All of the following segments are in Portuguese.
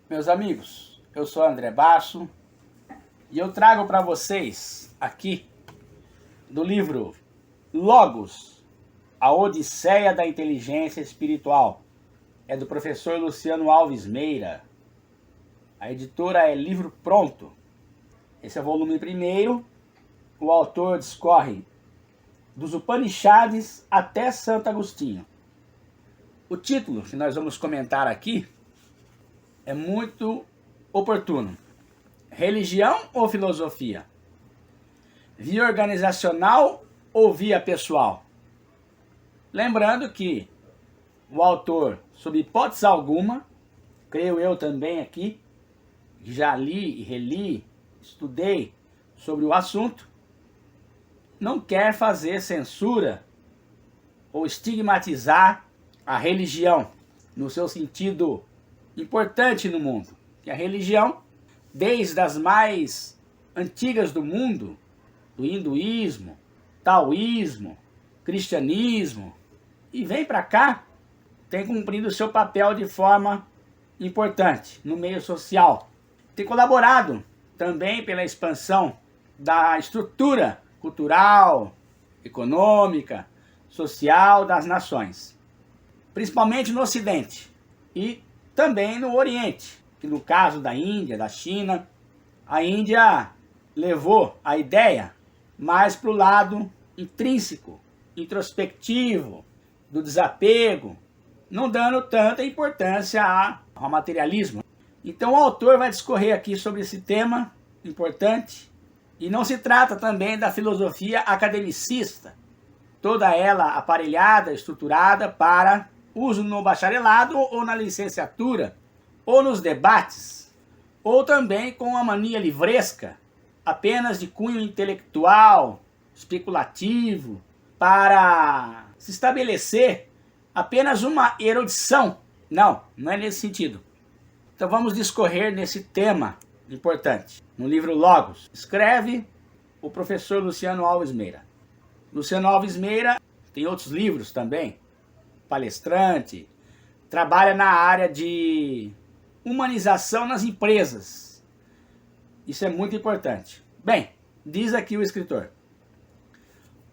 Meus amigos, eu sou André Basso e eu trago para vocês aqui do livro Logos, a Odisseia da Inteligência Espiritual. É do professor Luciano Alves Meira. A editora é Livro Pronto. Esse é o volume primeiro. O autor discorre dos Upanishads até Santo Agostinho. O título que nós vamos comentar aqui é muito oportuno. Religião ou filosofia? Via organizacional ou via pessoal? Lembrando que o autor, sob hipótese alguma, creio eu também aqui, já li e reli, estudei sobre o assunto, não quer fazer censura ou estigmatizar a religião no seu sentido importante no mundo. Que a religião, desde as mais antigas do mundo, do hinduísmo, taoísmo, cristianismo, e vem para cá, tem cumprido o seu papel de forma importante no meio social. Tem colaborado também pela expansão da estrutura cultural, econômica, social das nações, principalmente no Ocidente e também no Oriente, que no caso da Índia, da China, a Índia levou a ideia mais para o lado intrínseco, introspectivo, do desapego, não dando tanta importância ao materialismo. Então o autor vai discorrer aqui sobre esse tema importante, e não se trata também da filosofia academicista, toda ela aparelhada, estruturada para uso no bacharelado ou na licenciatura, ou nos debates, ou também com a mania livresca, apenas de cunho intelectual, especulativo, para se estabelecer apenas uma erudição. Não é nesse sentido. Então vamos discorrer nesse tema importante. No livro Logos, escreve o professor Luciano Alves Meira. Luciano Alves Meira tem outros livros também, palestrante, trabalha na área de humanização nas empresas. Isso é muito importante. Bem, diz aqui o escritor: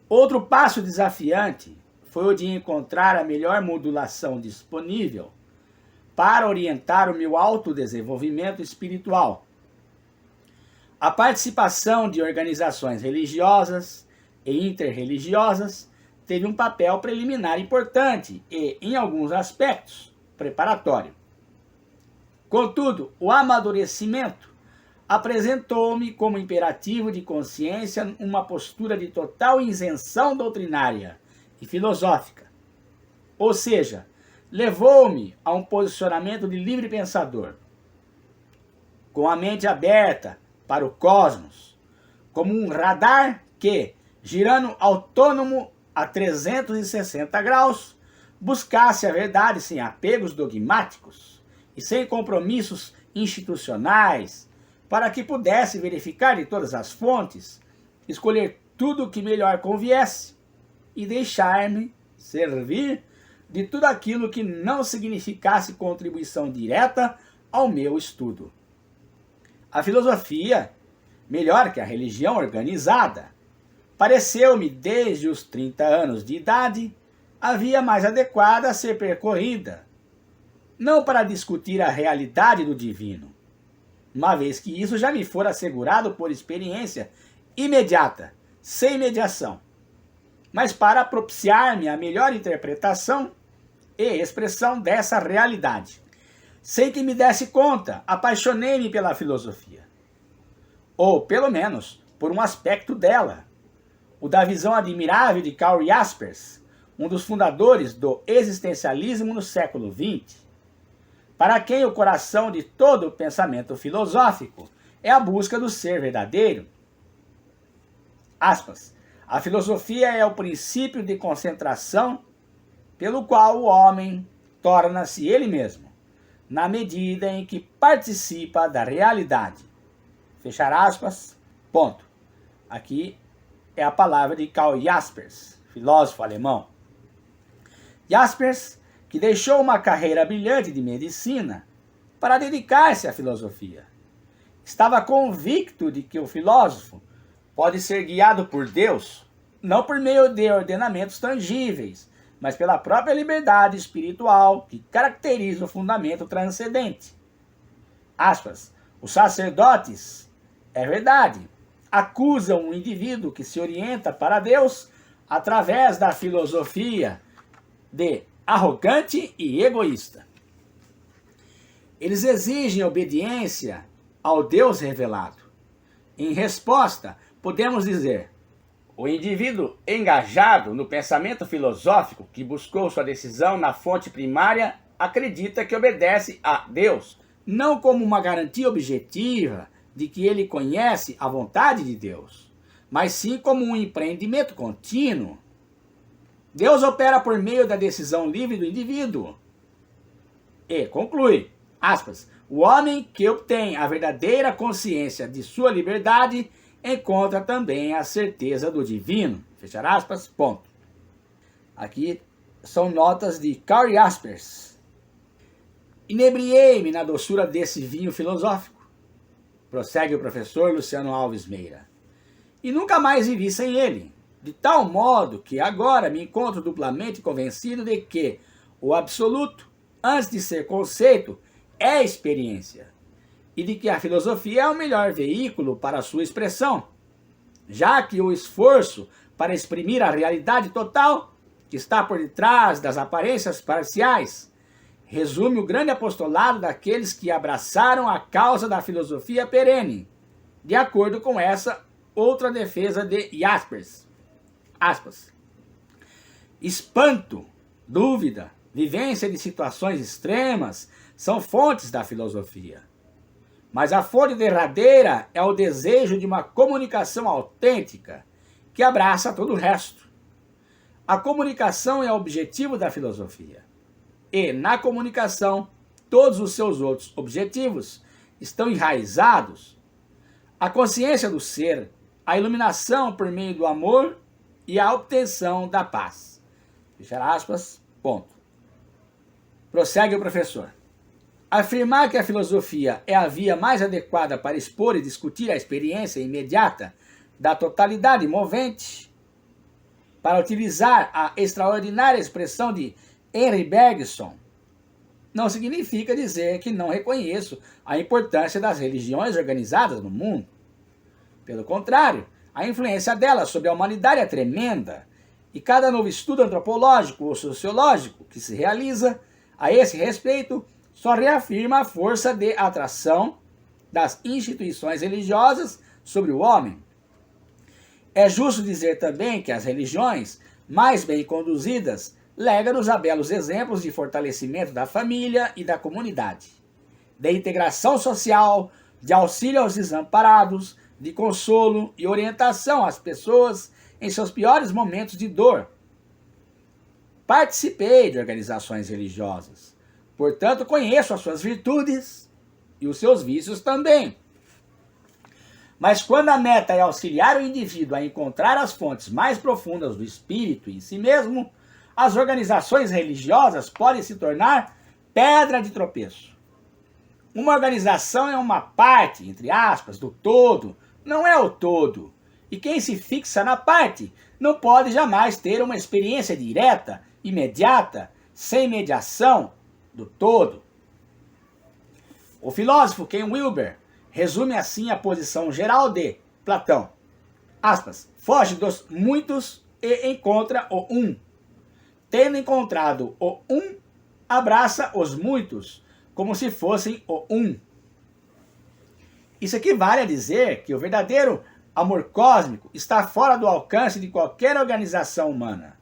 outro passo desafiante foi o de encontrar a melhor modulação disponível para orientar o meu autodesenvolvimento espiritual. A participação de organizações religiosas e interreligiosas teve um papel preliminar importante e, em alguns aspectos, preparatório. Contudo, o amadurecimento apresentou-me como imperativo de consciência uma postura de total isenção doutrinária e filosófica. Ou seja, levou-me a um posicionamento de livre pensador, com a mente aberta para o cosmos, como um radar que, girando autônomo a 360 graus, buscasse a verdade sem apegos dogmáticos e sem compromissos institucionais, para que pudesse verificar de todas as fontes, escolher tudo o que melhor conviesse e deixar-me servir de tudo aquilo que não significasse contribuição direta ao meu estudo. A filosofia, melhor que a religião organizada, pareceu-me, desde os 30 anos de idade, a via mais adequada a ser percorrida, não para discutir a realidade do divino, uma vez que isso já me fora assegurado por experiência imediata, sem mediação, mas para propiciar-me a melhor interpretação e expressão dessa realidade. Sem que me desse conta, apaixonei-me pela filosofia, ou pelo menos por um aspecto dela, o da visão admirável de Karl Jaspers, um dos fundadores do existencialismo no século XX, para quem o coração de todo o pensamento filosófico é a busca do ser verdadeiro. Aspas. A filosofia é o princípio de concentração pelo qual o homem torna-se ele mesmo, na medida em que participa da realidade. Fechar aspas, ponto. Aqui é a palavra de Karl Jaspers, filósofo alemão. Jaspers, que deixou uma carreira brilhante de medicina, para dedicar-se à filosofia. Estava convicto de que o filósofo pode ser guiado por Deus, não por meio de ordenamentos tangíveis, mas pela própria liberdade espiritual que caracteriza o fundamento transcendente. Aspas, os sacerdotes, é verdade, acusam o indivíduo que se orienta para Deus através da filosofia de arrogante e egoísta. Eles exigem obediência ao Deus revelado. Em resposta, podemos dizer: o indivíduo engajado no pensamento filosófico que buscou sua decisão na fonte primária acredita que obedece a Deus, não como uma garantia objetiva de que ele conhece a vontade de Deus, mas sim como um empreendimento contínuo. Deus opera por meio da decisão livre do indivíduo. E conclui, aspas, o homem que obtém a verdadeira consciência de sua liberdade encontra também a certeza do divino. Fechar aspas, ponto. Aqui são notas de Karl Jaspers. Inebriei-me na doçura desse vinho filosófico, prossegue o professor Luciano Alves Meira, e nunca mais vivi sem ele, de tal modo que agora me encontro duplamente convencido de que o absoluto, antes de ser conceito, é experiência, e de que a filosofia é o melhor veículo para a sua expressão, já que o esforço para exprimir a realidade total, que está por detrás das aparências parciais, resume o grande apostolado daqueles que abraçaram a causa da filosofia perene, de acordo com essa outra defesa de Jaspers. Aspas. Espanto, dúvida, vivência de situações extremas são fontes da filosofia. Mas a fonte derradeira é o desejo de uma comunicação autêntica que abraça todo o resto. A comunicação é o objetivo da filosofia. E, na comunicação, todos os seus outros objetivos estão enraizados. A consciência do ser, a iluminação por meio do amor e a obtenção da paz. Fechar aspas, ponto. Prossegue o professor. Afirmar que a filosofia é a via mais adequada para expor e discutir a experiência imediata da totalidade movente, para utilizar a extraordinária expressão de Henry Bergson, não significa dizer que não reconheço a importância das religiões organizadas no mundo. Pelo contrário, a influência delas sobre a humanidade é tremenda, e cada novo estudo antropológico ou sociológico que se realiza a esse respeito só reafirma a força de atração das instituições religiosas sobre o homem. É justo dizer também que as religiões, mais bem conduzidas, legam-nos a belos exemplos de fortalecimento da família e da comunidade, de integração social, de auxílio aos desamparados, de consolo e orientação às pessoas em seus piores momentos de dor. Participei de organizações religiosas, portanto conheço as suas virtudes e os seus vícios também. Mas quando a meta é auxiliar o indivíduo a encontrar as fontes mais profundas do espírito em si mesmo, as organizações religiosas podem se tornar pedra de tropeço. Uma organização é uma parte, entre aspas, do todo, não é o todo. E quem se fixa na parte não pode jamais ter uma experiência direta, imediata, sem mediação do todo. O filósofo Ken Wilber resume assim a posição geral de Platão. Aspas, foge dos muitos e encontra o um. Tendo encontrado o um, abraça os muitos, como se fossem o um. Isso equivale a dizer que o verdadeiro amor cósmico está fora do alcance de qualquer organização humana,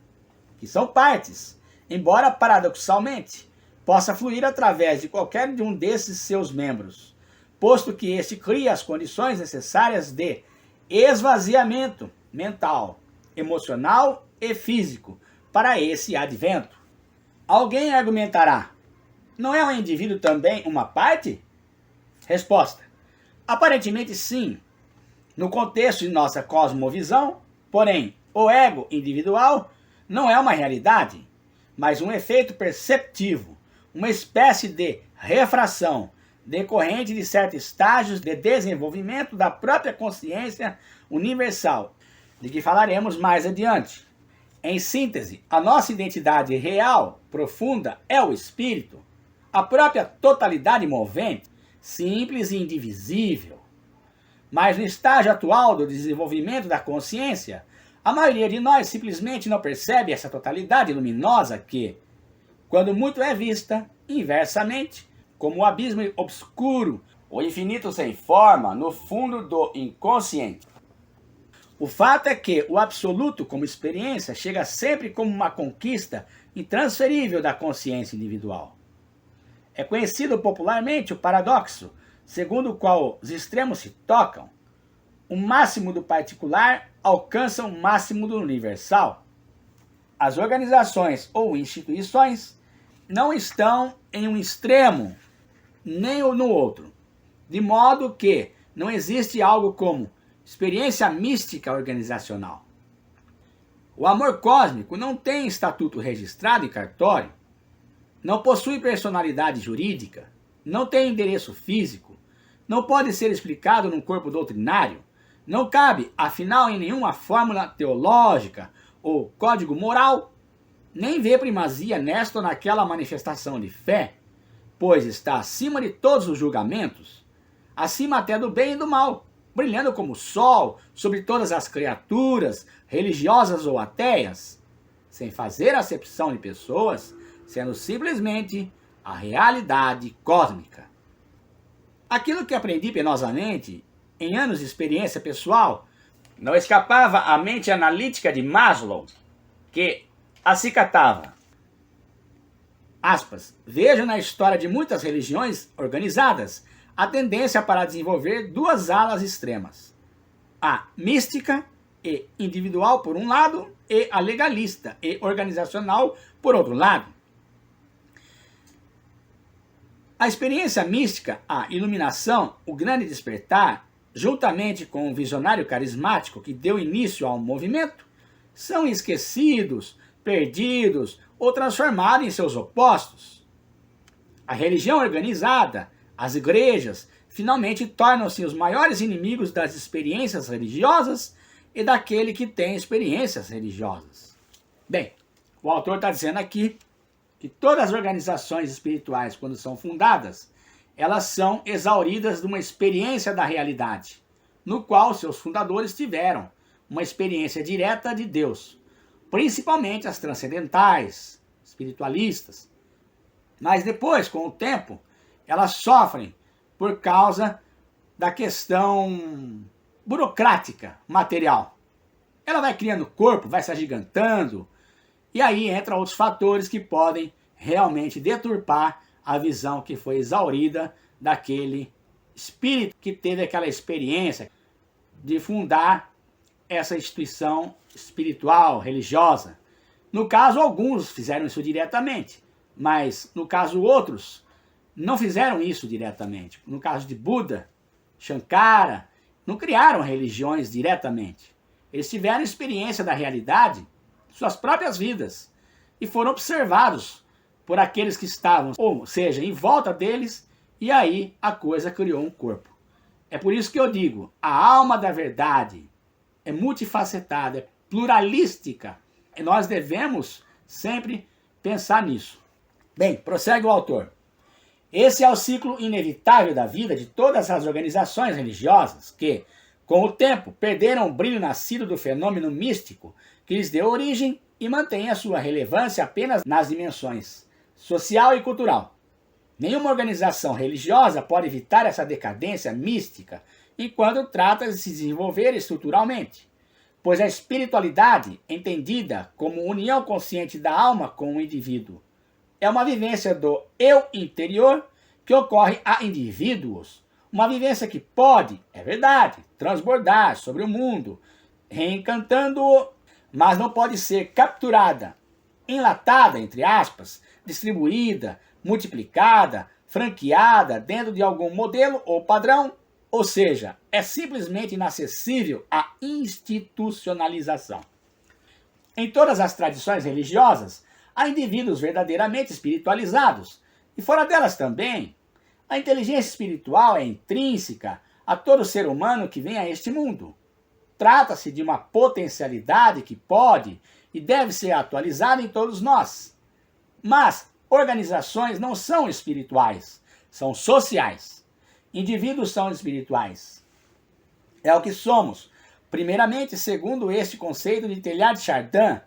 que são partes, embora paradoxalmente possa fluir através de qualquer de um desses seus membros, posto que este cria as condições necessárias de esvaziamento mental, emocional e físico para esse advento. Alguém argumentará, não é o indivíduo também uma parte? Resposta, aparentemente sim, no contexto de nossa cosmovisão, porém, o ego individual não é uma realidade, mas um efeito perceptivo, uma espécie de refração decorrente de certos estágios de desenvolvimento da própria consciência universal, de que falaremos mais adiante. Em síntese, a nossa identidade real, profunda, é o espírito, a própria totalidade movente, simples e indivisível. Mas no estágio atual do desenvolvimento da consciência, a maioria de nós simplesmente não percebe essa totalidade luminosa que, quando muito é vista, inversamente, como o abismo obscuro, o infinito sem forma, no fundo do inconsciente. O fato é que o absoluto como experiência chega sempre como uma conquista intransferível da consciência individual. É conhecido popularmente o paradoxo, segundo o qual os extremos se tocam. O máximo do particular alcança o máximo do universal. As organizações ou instituições não estão em um extremo nem no outro, de modo que não existe algo como experiência mística organizacional. O amor cósmico não tem estatuto registrado em cartório, não possui personalidade jurídica, não tem endereço físico, não pode ser explicado num corpo doutrinário, não cabe, afinal, em nenhuma fórmula teológica ou código moral, nem vê primazia nesta ou naquela manifestação de fé, pois está acima de todos os julgamentos, acima até do bem e do mal, brilhando como o sol sobre todas as criaturas, religiosas ou ateias, sem fazer acepção de pessoas, sendo simplesmente a realidade cósmica. Aquilo que aprendi penosamente, em anos de experiência pessoal, não escapava à mente analítica de Maslow, que acicatava. Aspas, vejo na história de muitas religiões organizadas a tendência para desenvolver duas alas extremas. A mística e individual por um lado e a legalista e organizacional por outro lado. A experiência mística, a iluminação, o grande despertar, juntamente com o visionário carismático que deu início ao movimento, são esquecidos, perdidos ou transformados em seus opostos. A religião organizada, as igrejas, finalmente tornam-se os maiores inimigos das experiências religiosas e daquele que tem experiências religiosas. Bem, o autor está dizendo aqui que todas as organizações espirituais, quando são fundadas, elas são exauridas de uma experiência da realidade, no qual seus fundadores tiveram uma experiência direta de Deus, principalmente as transcendentais, espiritualistas. Mas depois, com o tempo, elas sofrem por causa da questão burocrática, material. Ela vai criando corpo, vai se agigantando, e aí entram outros fatores que podem realmente deturpar a visão que foi exaurida daquele espírito que teve aquela experiência de fundar essa instituição espiritual, religiosa. No caso, alguns fizeram isso diretamente, mas no caso outros não fizeram isso diretamente. No caso de Buda, Shankara, não criaram religiões diretamente. Eles tiveram experiência da realidade, suas próprias vidas, e foram observados por aqueles que estavam, ou seja, em volta deles, e aí a coisa criou um corpo. É por isso que eu digo, a alma da verdade é multifacetada, é pluralística, e nós devemos sempre pensar nisso. Bem, prossegue o autor. Esse é o ciclo inevitável da vida de todas as organizações religiosas que, com o tempo, perderam o brilho nascido do fenômeno místico que lhes deu origem e mantém a sua relevância apenas nas dimensões social e cultural. Nenhuma organização religiosa pode evitar essa decadência mística enquanto trata de se desenvolver estruturalmente, pois a espiritualidade, entendida como união consciente da alma com o indivíduo, é uma vivência do eu interior que ocorre a indivíduos, uma vivência que pode, é verdade, transbordar sobre o mundo, reencantando-o, mas não pode ser capturada, enlatada, entre aspas, distribuída, multiplicada, franqueada dentro de algum modelo ou padrão, ou seja, é simplesmente inacessível à institucionalização. Em todas as tradições religiosas, há indivíduos verdadeiramente espiritualizados, e fora delas também, A inteligência espiritual é intrínseca a todo ser humano que vem a este mundo. Trata-se de uma potencialidade que pode e deve ser atualizada em todos nós. Mas organizações não são espirituais, são sociais. Indivíduos são espirituais. É o que somos, primeiramente segundo este conceito de Teilhard de Chardin.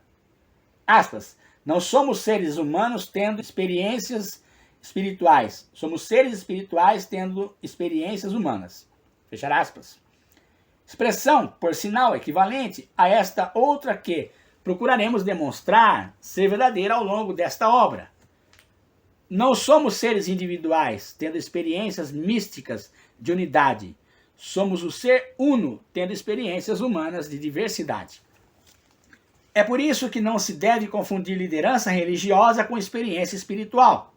Aspas, não somos seres humanos tendo experiências espirituais, somos seres espirituais tendo experiências humanas. Fechar aspas. Expressão, por sinal, equivalente a esta outra que procuraremos demonstrar ser verdadeira ao longo desta obra. Não somos seres individuais, tendo experiências místicas de unidade. Somos o ser uno, tendo experiências humanas de diversidade. É por isso que não se deve confundir liderança religiosa com experiência espiritual.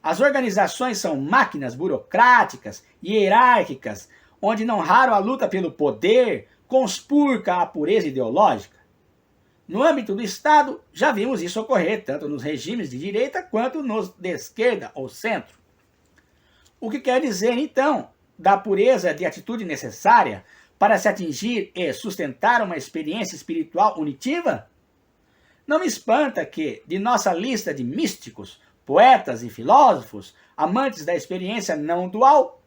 As organizações são máquinas burocráticas e hierárquicas, onde não raro a luta pelo poder conspurca a pureza ideológica. No âmbito do Estado, já vimos isso ocorrer tanto nos regimes de direita quanto nos de esquerda ou centro. O que quer dizer, então, da pureza de atitude necessária para se atingir e sustentar uma experiência espiritual unitiva? Não me espanta que, de nossa lista de místicos, poetas e filósofos, amantes da experiência não dual,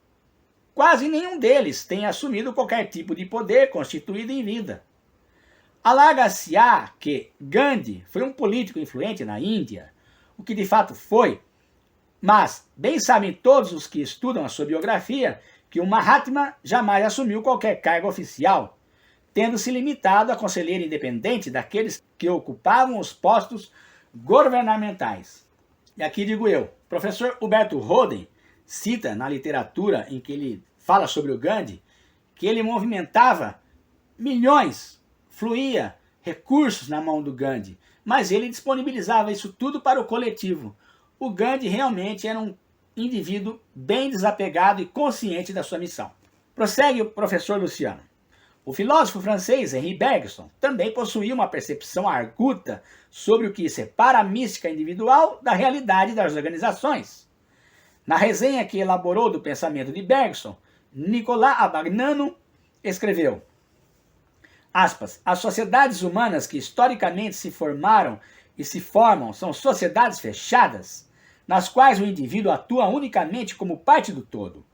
quase nenhum deles tenha assumido qualquer tipo de poder constituído em vida. Alega-se-á que Gandhi foi um político influente na Índia, o que de fato foi, mas bem sabem todos os que estudam a sua biografia que o Mahatma jamais assumiu qualquer cargo oficial, tendo se limitado a conselheiro independente daqueles que ocupavam os postos governamentais. E aqui digo eu, professor Huberto Roden cita na literatura em que ele fala sobre o Gandhi, que ele movimentava milhões, fluía recursos na mão do Gandhi, mas ele disponibilizava isso tudo para o coletivo. O Gandhi realmente era um indivíduo bem desapegado e consciente da sua missão. Prossegue o professor Luciano. O filósofo francês Henri Bergson também possuía uma percepção arguta sobre o que separa a mística individual da realidade das organizações. Na resenha que elaborou do pensamento de Bergson, Nicolas Abagnano escreveu, aspas, as sociedades humanas que historicamente se formaram e se formam são sociedades fechadas, nas quais o indivíduo atua unicamente como parte do todo,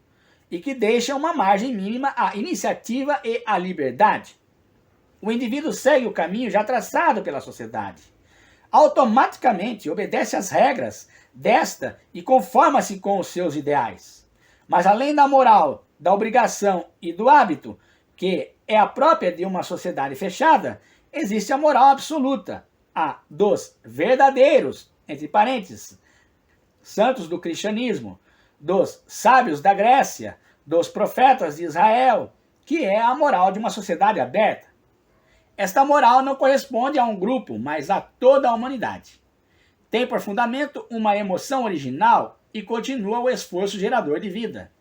e que deixam uma margem mínima à iniciativa e à liberdade. O indivíduo segue o caminho já traçado pela sociedade. Automaticamente obedece às regras desta e conforma-se com os seus ideais. Mas além da moral, da obrigação e do hábito, que é a própria de uma sociedade fechada, existe a moral absoluta, a dos verdadeiros, entre parênteses, santos do cristianismo, dos sábios da Grécia, dos profetas de Israel, que é a moral de uma sociedade aberta. Esta moral não corresponde a um grupo, mas a toda a humanidade. Tem por fundamento uma emoção original e continua o esforço gerador de vida.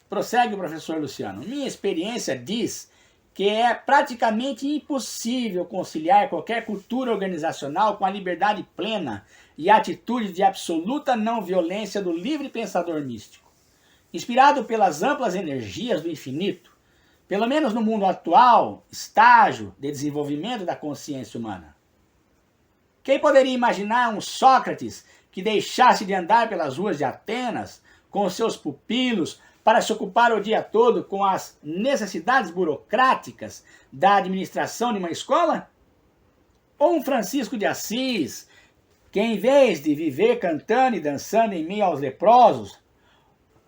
Prossegue o professor Luciano. Minha experiência diz que é praticamente impossível conciliar qualquer cultura organizacional com a liberdade plena e a atitude de absoluta não violência do livre pensador místico. Inspirado pelas amplas energias do infinito, pelo menos no mundo atual, estágio de desenvolvimento da consciência humana. Quem poderia imaginar um Sócrates que deixasse de andar pelas ruas de Atenas com os seus pupilos para se ocupar o dia todo com as necessidades burocráticas da administração de uma escola? Ou um Francisco de Assis, que em vez de viver cantando e dançando em meio aos leprosos,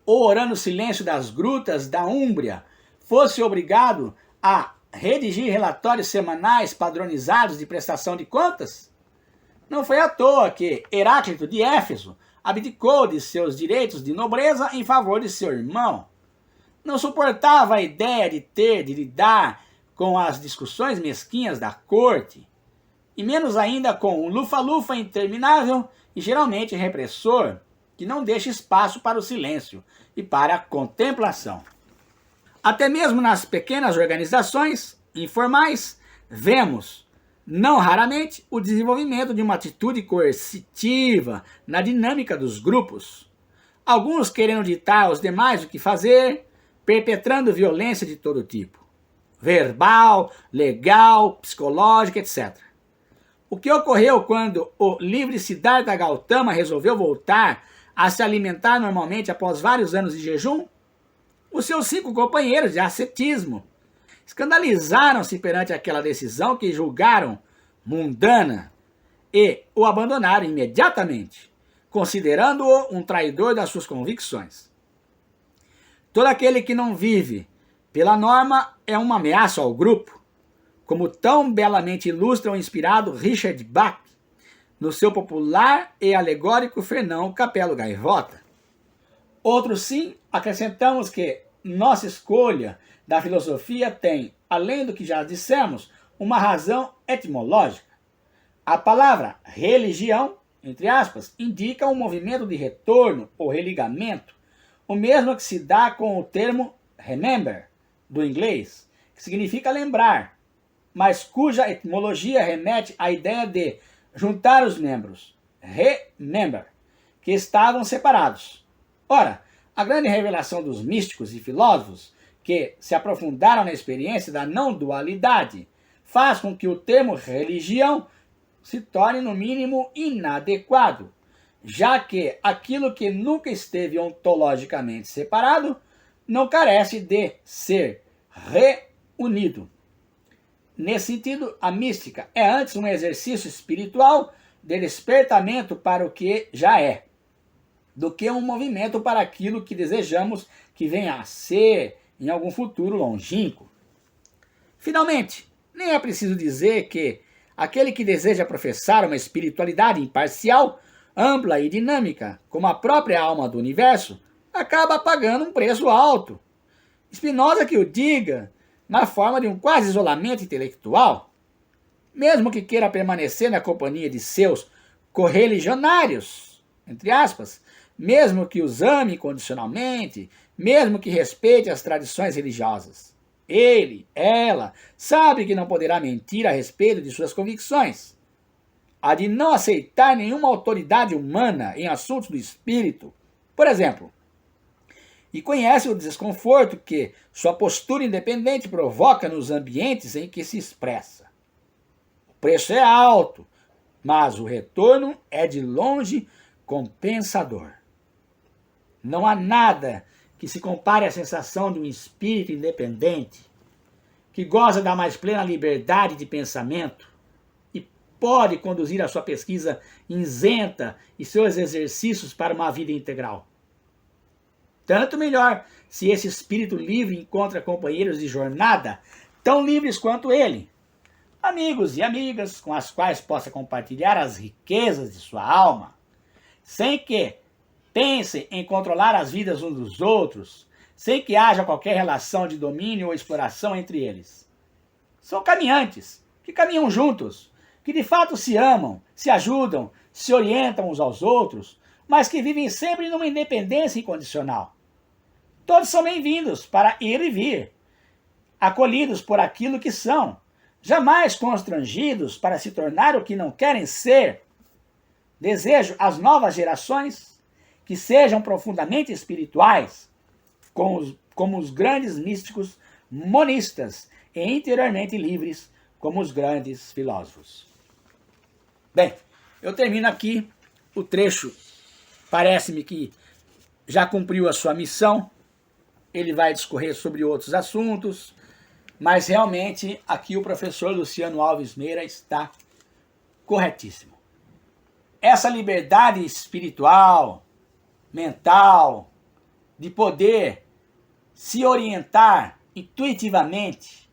ou orando no silêncio das grutas da Úmbria, fosse obrigado a redigir relatórios semanais padronizados de prestação de contas? Não foi à toa que Heráclito de Éfeso abdicou de seus direitos de nobreza em favor de seu irmão. Não suportava a ideia de lidar com as discussões mesquinhas da corte, e menos ainda com um lufa-lufa interminável e geralmente repressor, que não deixa espaço para o silêncio e para a contemplação. Até mesmo nas pequenas organizações informais, vemos, não raramente, o desenvolvimento de uma atitude coercitiva na dinâmica dos grupos. alguns querendo ditar aos demais o que fazer, perpetrando violência de todo tipo, verbal, legal, psicológica, etc. O que ocorreu quando o livre Siddhartha Gautama resolveu voltar a se alimentar normalmente após vários anos de jejum? Os seus 5 companheiros de ascetismo escandalizaram-se perante aquela decisão que julgaram mundana e o abandonaram imediatamente, considerando-o um traidor das suas convicções. Todo aquele que não vive pela norma é uma ameaça ao grupo, como tão belamente ilustra o inspirado Richard Bach no seu popular e alegórico Fernão Capelo Gaivota. Outro sim, acrescentamos que nossa escolha da filosofia tem, além do que já dissemos, uma razão etimológica. A palavra religião, entre aspas, indica um movimento de retorno ou religamento, o mesmo que se dá com o termo remember, do inglês, que significa lembrar, mas cuja etimologia remete à ideia de juntar os membros, remember, que estavam separados. Ora, a grande revelação dos místicos e filósofos que se aprofundaram na experiência da não-dualidade faz com que o termo religião se torne, no mínimo, inadequado, já que aquilo que nunca esteve ontologicamente separado não carece de ser reunido. Nesse sentido, a mística é antes um exercício espiritual de despertamento para o que já é, do que um movimento para aquilo que desejamos que venha a ser em algum futuro longínquo. Finalmente, nem é preciso dizer que aquele que deseja professar uma espiritualidade imparcial, ampla e dinâmica, como a própria alma do universo, acaba pagando um preço alto. Spinoza que o diga, na forma de um quase isolamento intelectual. Mesmo que queira permanecer na companhia de seus correligionários, entre aspas, mesmo que os ame incondicionalmente, mesmo que respeite as tradições religiosas. Ele, ela, sabe que não poderá mentir a respeito de suas convicções. A de não aceitar nenhuma autoridade humana em assuntos do espírito, por exemplo, e conhece o desconforto que sua postura independente provoca nos ambientes em que se expressa. O preço é alto, mas o retorno é de longe compensador. Não há nada que se compare à sensação de um espírito independente, que goza da mais plena liberdade de pensamento e pode conduzir a sua pesquisa isenta e seus exercícios para uma vida integral. Tanto melhor se esse espírito livre encontra companheiros de jornada tão livres quanto ele, amigos e amigas com as quais possa compartilhar as riquezas de sua alma, sem que pensem em controlar as vidas uns dos outros, sem que haja qualquer relação de domínio ou exploração entre eles. São caminhantes, que caminham juntos, que de fato se amam, se ajudam, se orientam uns aos outros, mas que vivem sempre numa independência incondicional. Todos são bem-vindos para ir e vir, acolhidos por aquilo que são, jamais constrangidos para se tornar o que não querem ser. Desejo às novas gerações que sejam profundamente espirituais, como os grandes místicos monistas, e interiormente livres, como os grandes filósofos. Bem, eu termino aqui o trecho. Parece-me que já cumpriu a sua missão. Ele vai discorrer sobre outros assuntos, mas realmente aqui o professor Luciano Alves Meira está corretíssimo. Essa liberdade espiritual, mental, de poder se orientar intuitivamente,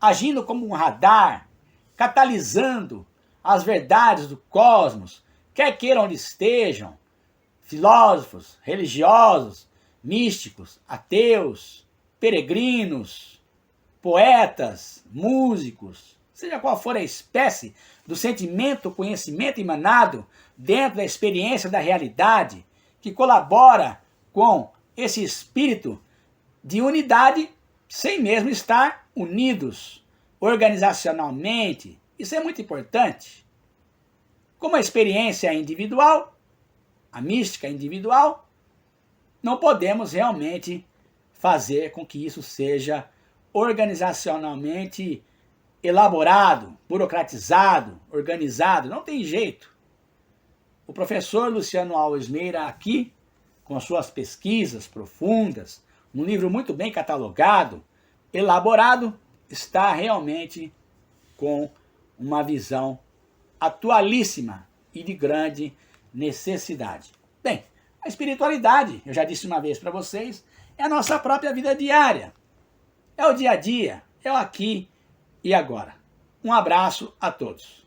agindo como um radar, catalisando as verdades do cosmos, quer queiram onde estejam, filósofos, religiosos, místicos, ateus, peregrinos, poetas, músicos, seja qual for a espécie do sentimento, conhecimento emanado dentro da experiência da realidade, que colabora com esse espírito de unidade, sem mesmo estar unidos organizacionalmente. Isso é muito importante. Como a experiência é individual, a mística é individual, não podemos realmente fazer com que isso seja organizacionalmente elaborado, burocratizado, organizado. Não tem jeito. O professor Luciano Alves Meira aqui, com suas pesquisas profundas, um livro muito bem catalogado, elaborado, está realmente com uma visão atualíssima e de grande necessidade. Bem, a espiritualidade, eu já disse uma vez para vocês, é a nossa própria vida diária. É o dia a dia, é o aqui e agora. Um abraço a todos.